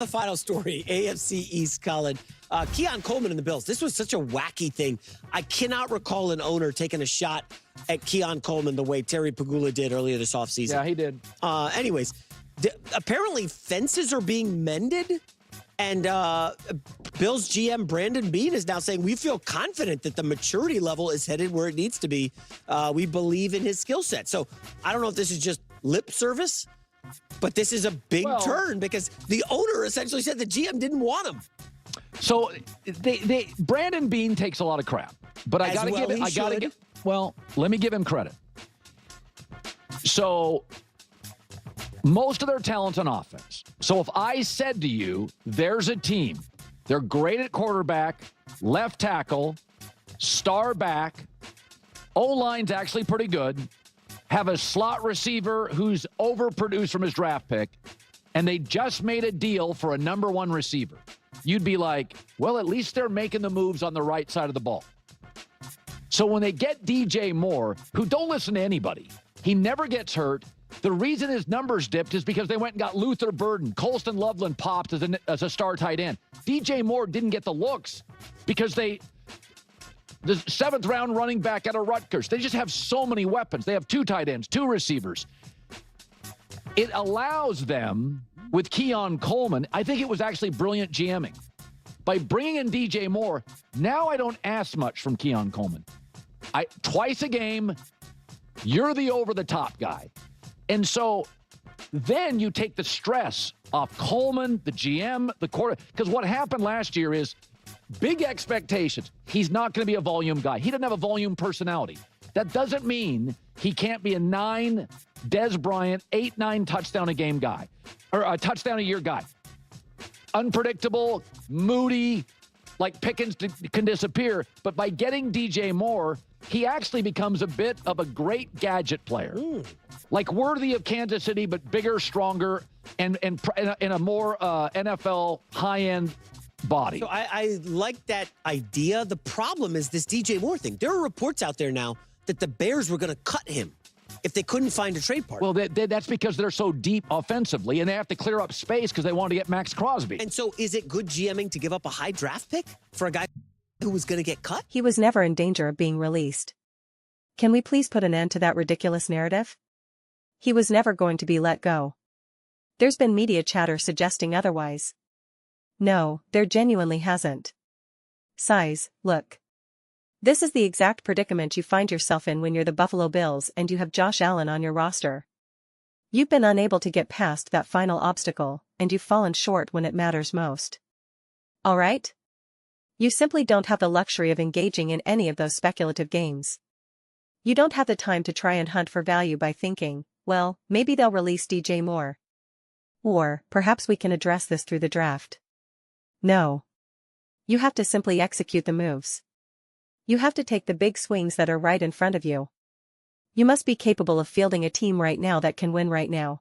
The final story, AFC East, Colin. Keon Coleman and the Bills. This was such a wacky thing. I cannot recall an owner taking a shot at Keon Coleman the way Terry Pagula did earlier this offseason. Yeah, he did. Anyways, apparently fences are being mended. And Bills GM Brandon Beane is now saying we feel confident that the maturity level is headed where it needs to be. We believe in his skill set. So I don't know if this is just lip service, but this is a big turn because the owner essentially said the GM didn't want him. So Brandon Beane takes a lot of crap, but I got to give. Well, let me give him credit. So most of their talent's on offense. So if I said to you, there's a team, they're great at quarterback, left tackle, star back, O-line's actually pretty good, have a slot receiver who's overproduced from his draft pick, and they just made a deal for a number one receiver, you'd be like, well, at least they're making the moves on the right side of the ball. So when they get DJ Moore, who don't listen to anybody, he never gets hurt. The reason his numbers dipped is because they went and got Luther Burden. Colston Loveland popped as a star tight end. DJ Moore didn't get the looks because the seventh-round running back out of Rutgers. They just have so many weapons. They have two tight ends, two receivers. It allows them, with Keon Coleman, I think it was actually brilliant GMing. By bringing in DJ Moore, now I don't ask much from Keon Coleman. Twice a game, you're the over-the-top guy. And so then you take the stress off Coleman, the GM, the quarter. Because what happened last year is big expectations. He's not going to be a volume guy. He doesn't have a volume personality. That doesn't mean he can't be a 9 Dez Bryant, 8-9 touchdown a game guy. Or a touchdown a year guy. Unpredictable, moody, like Pickens can disappear. But by getting DJ Moore, he actually becomes a bit of a great gadget player. Like worthy of Kansas City, but bigger, stronger, and in a more NFL high-end body. So I like that idea. The problem is this DJ Moore thing. There are reports out there now that the Bears were going to cut him if they couldn't find a trade partner. Well, that's because they're so deep offensively, and they have to clear up space because they want to get Max Crosby. And so is it good GMing to give up a high draft pick for a guy who was going to get cut? He was never in danger of being released. Can we please put an end to that ridiculous narrative? He was never going to be let go. There's been media chatter suggesting otherwise. No, there genuinely hasn't. Size, look. This is the exact predicament you find yourself in when you're the Buffalo Bills and you have Josh Allen on your roster. You've been unable to get past that final obstacle, and you've fallen short when it matters most. All right? You simply don't have the luxury of engaging in any of those speculative games. You don't have the time to try and hunt for value by thinking, well, maybe they'll release DJ Moore. Or, perhaps we can address this through the draft. No. You have to simply execute the moves. You have to take the big swings that are right in front of you. You must be capable of fielding a team right now that can win right now.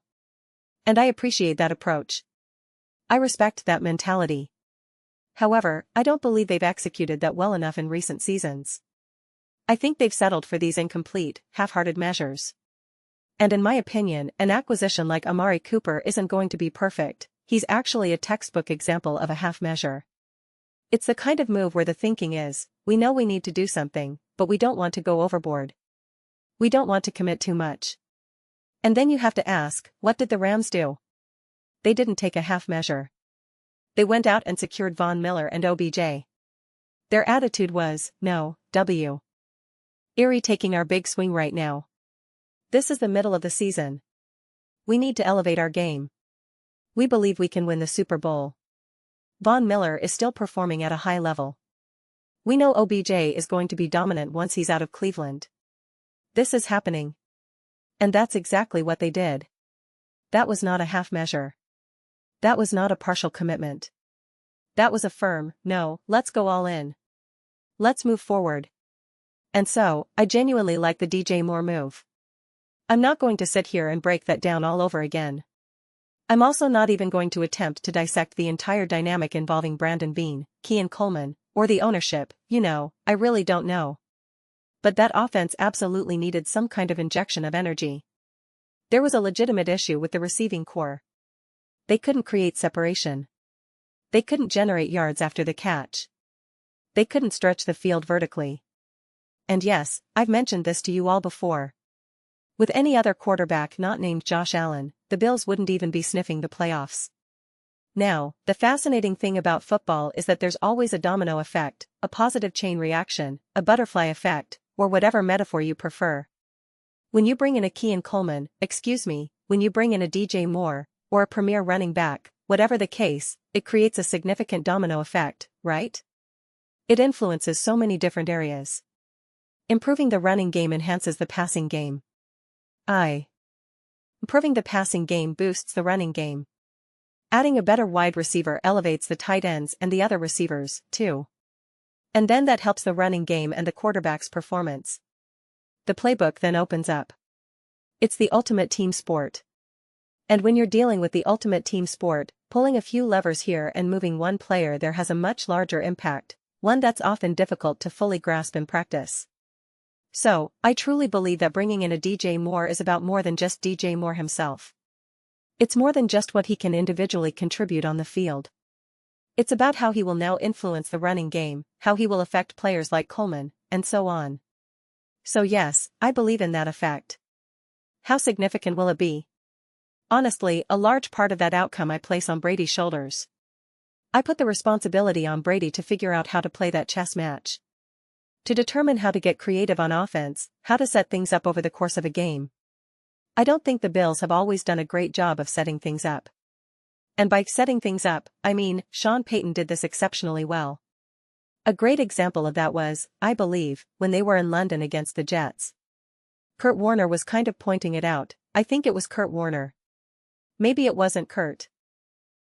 And I appreciate that approach. I respect that mentality. However, I don't believe they've executed that well enough in recent seasons. I think they've settled for these incomplete, half-hearted measures. And in my opinion, an acquisition like Amari Cooper isn't going to be perfect. He's actually a textbook example of a half measure. It's the kind of move where the thinking is, we know we need to do something, but we don't want to go overboard. We don't want to commit too much. And then you have to ask, what did the Rams do? They didn't take a half measure. They went out and secured Von Miller and OBJ. Their attitude was, no, Erie taking our big swing right now. This is the middle of the season. We need to elevate our game. We believe we can win the Super Bowl. Von Miller is still performing at a high level. We know OBJ is going to be dominant once he's out of Cleveland. This is happening. And that's exactly what they did. That was not a half measure. That was not a partial commitment. That was a firm, no, let's go all in. Let's move forward. And so, I genuinely like the DJ Moore move. I'm not going to sit here and break that down all over again. I'm also not even going to attempt to dissect the entire dynamic involving Brandon Beane, Keon Coleman, or the ownership. I really don't know. But that offense absolutely needed some kind of injection of energy. There was a legitimate issue with the receiving core. They couldn't create separation. They couldn't generate yards after the catch. They couldn't stretch the field vertically. And yes, I've mentioned this to you all before. With any other quarterback not named Josh Allen, the Bills wouldn't even be sniffing the playoffs. Now, the fascinating thing about football is that there's always a domino effect, a positive chain reaction, a butterfly effect, or whatever metaphor you prefer. When you bring in a Keon Coleman, when you bring in a DJ Moore, or a premier running back, whatever the case, it creates a significant domino effect, right? It influences so many different areas. Improving the running game enhances the passing game. Improving the passing game boosts the running game. Adding a better wide receiver elevates the tight ends and the other receivers, too. And then that helps the running game and the quarterback's performance. The playbook then opens up. It's the ultimate team sport. And when you're dealing with the ultimate team sport, pulling a few levers here and moving one player there has a much larger impact, one that's often difficult to fully grasp in practice. So, I truly believe that bringing in a DJ Moore is about more than just DJ Moore himself. It's more than just what he can individually contribute on the field. It's about how he will now influence the running game, how he will affect players like Coleman, and so on. So yes, I believe in that effect. How significant will it be? Honestly, a large part of that outcome I place on Brady's shoulders. I put the responsibility on Brady to figure out how to play that chess match. To determine how to get creative on offense, how to set things up over the course of a game. I don't think the Bills have always done a great job of setting things up. And by setting things up, I mean, Sean Payton did this exceptionally well. A great example of that was, I believe, when they were in London against the Jets. Kurt Warner was kind of pointing it out. I think it was Kurt Warner. Maybe it wasn't Kurt.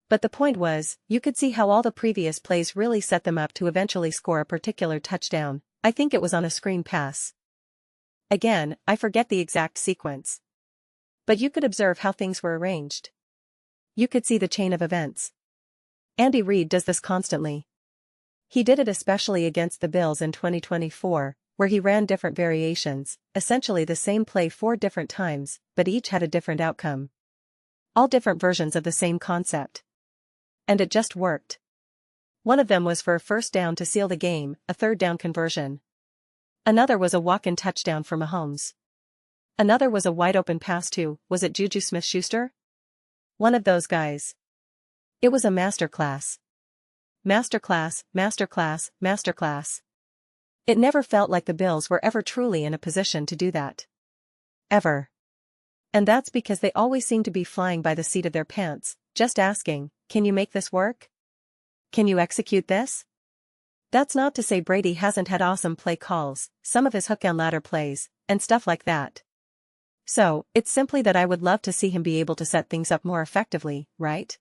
But the point was, you could see how all the previous plays really set them up to eventually score a particular touchdown. I think it was on a screen pass. Again, I forget the exact sequence. But you could observe how things were arranged. You could see the chain of events. Andy Reid does this constantly. He did it especially against the Bills in 2024, where he ran different variations, essentially the same play 4 different times, but each had a different outcome. All different versions of the same concept. And it just worked. One of them was for a first down to seal the game, a third down conversion. Another was a walk-in touchdown for Mahomes. Another was a wide-open pass to, was it Juju Smith-Schuster? One of those guys. It was a masterclass. Masterclass, masterclass, masterclass. It never felt like the Bills were ever truly in a position to do that. Ever. And that's because they always seem to be flying by the seat of their pants, just asking, can you make this work? Can you execute this? That's not to say Brady hasn't had awesome play calls, some of his hook and ladder plays, and stuff like that. So, it's simply that I would love to see him be able to set things up more effectively, right?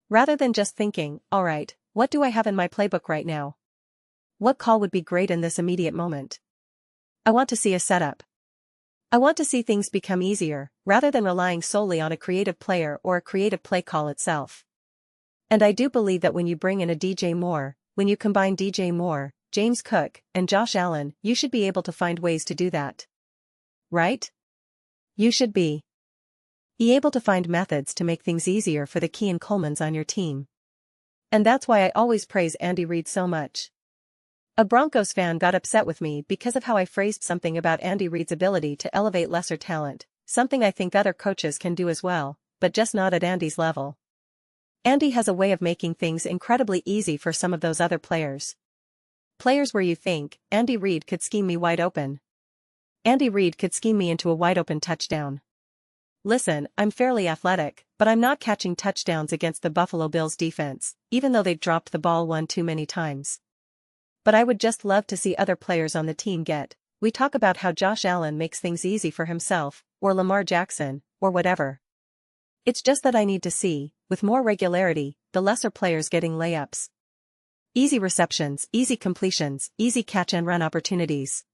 Rather than just thinking, alright, what do I have in my playbook right now? What call would be great in this immediate moment? I want to see a setup. I want to see things become easier, rather than relying solely on a creative player or a creative play call itself. And I do believe that when you bring in a DJ Moore, when you combine DJ Moore, James Cook, and Josh Allen, you should be able to find ways to do that. Right? You should be able to find methods to make things easier for the Keon Colemans on your team. And that's why I always praise Andy Reid so much. A Broncos fan got upset with me because of how I phrased something about Andy Reid's ability to elevate lesser talent, something I think other coaches can do as well, but just not at Andy's level. Andy has a way of making things incredibly easy for some of those other players. Players where you think, Andy Reid could scheme me wide open. Andy Reid could scheme me into a wide-open touchdown. Listen, I'm fairly athletic, but I'm not catching touchdowns against the Buffalo Bills defense, even though they've dropped the ball one too many times. But I would just love to see other players on the team get. We talk about how Josh Allen makes things easy for himself, or Lamar Jackson, or whatever. It's just that I need to see, with more regularity, the lesser players getting layups. Easy receptions, easy completions, easy catch and run opportunities.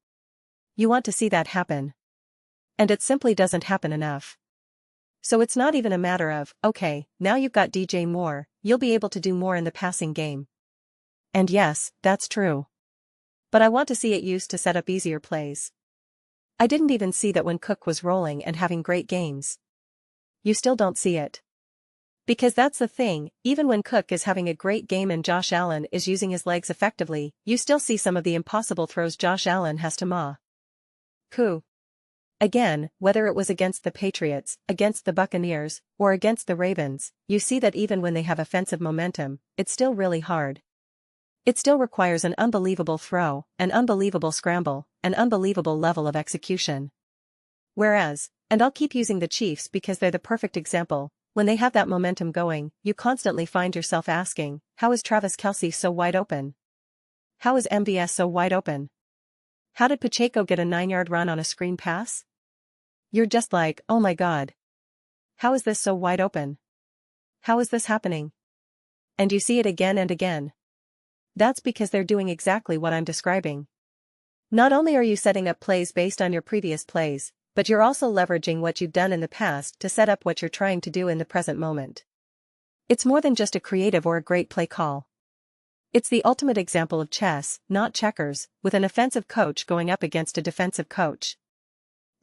You want to see that happen. And it simply doesn't happen enough. So it's not even a matter of, okay, now you've got DJ Moore, you'll be able to do more in the passing game. And yes, that's true. But I want to see it used to set up easier plays. I didn't even see that when Cook was rolling and having great games. You still don't see it. Because that's the thing, even when Cook is having a great game and Josh Allen is using his legs effectively, you still see some of the impossible throws Josh Allen has to ma. Who? Again, whether it was against the Patriots, against the Buccaneers, or against the Ravens, you see that even when they have offensive momentum, it's still really hard. It still requires an unbelievable throw, an unbelievable scramble, an unbelievable level of execution. Whereas, and I'll keep using the Chiefs because they're the perfect example, when they have that momentum going, you constantly find yourself asking, how is Travis Kelce so wide open? How is MVS so wide open? How did Pacheco get a 9-yard run on a screen pass? You're just like, oh my God. How is this so wide open? How is this happening? And you see it again and again. That's because they're doing exactly what I'm describing. Not only are you setting up plays based on your previous plays, but you're also leveraging what you've done in the past to set up what you're trying to do in the present moment. It's more than just a creative or a great play call. It's the ultimate example of chess, not checkers, with an offensive coach going up against a defensive coach.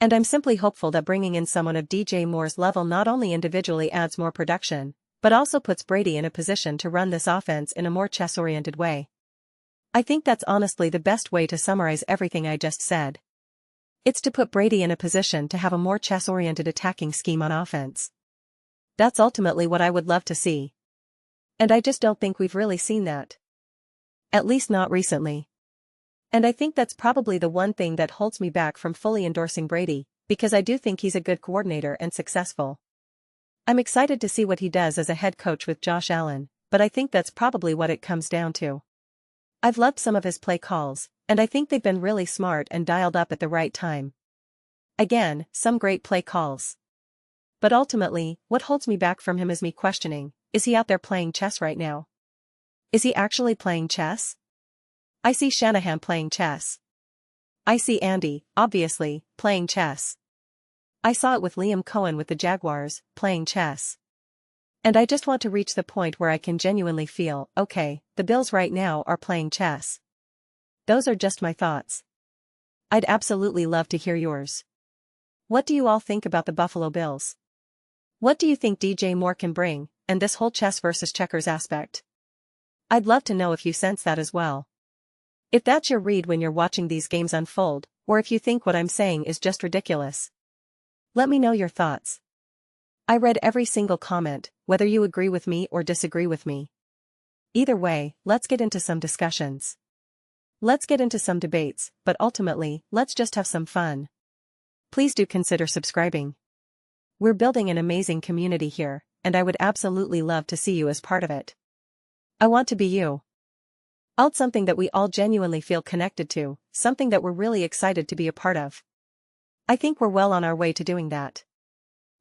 And I'm simply hopeful that bringing in someone of DJ Moore's level not only individually adds more production, but also puts Brady in a position to run this offense in a more chess-oriented way. I think that's honestly the best way to summarize everything I just said. It's to put Brady in a position to have a more chess-oriented attacking scheme on offense. That's ultimately what I would love to see. And I just don't think we've really seen that. At least not recently. And I think that's probably the one thing that holds me back from fully endorsing Brady, because I do think he's a good coordinator and successful. I'm excited to see what he does as a head coach with Josh Allen, but I think that's probably what it comes down to. I've loved some of his play calls, and I think they've been really smart and dialed up at the right time. Again, some great play calls. But ultimately, what holds me back from him is me questioning, is he out there playing chess right now? Is he actually playing chess? I see Shanahan playing chess. I see Andy, obviously, playing chess. I saw it with Liam Cohen with the Jaguars, playing chess. And I just want to reach the point where I can genuinely feel, okay, the Bills right now are playing chess. Those are just my thoughts. I'd absolutely love to hear yours. What do you all think about the Buffalo Bills? What do you think DJ Moore can bring, and this whole chess versus checkers aspect? I'd love to know if you sense that as well. If that's your read when you're watching these games unfold, or if you think what I'm saying is just ridiculous. Let me know your thoughts. I read every single comment, whether you agree with me or disagree with me. Either way, let's get into some discussions. Let's get into some debates, but ultimately, let's just have some fun. Please do consider subscribing. We're building an amazing community here, and I would absolutely love to see you as part of it. I want to be you. Something that we all genuinely feel connected to, something that we're really excited to be a part of. I think we're well on our way to doing that.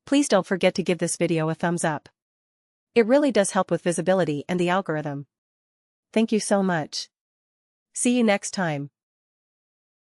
Please don't forget to give this video a thumbs up. It really does help with visibility and the algorithm. Thank you so much. See you next time.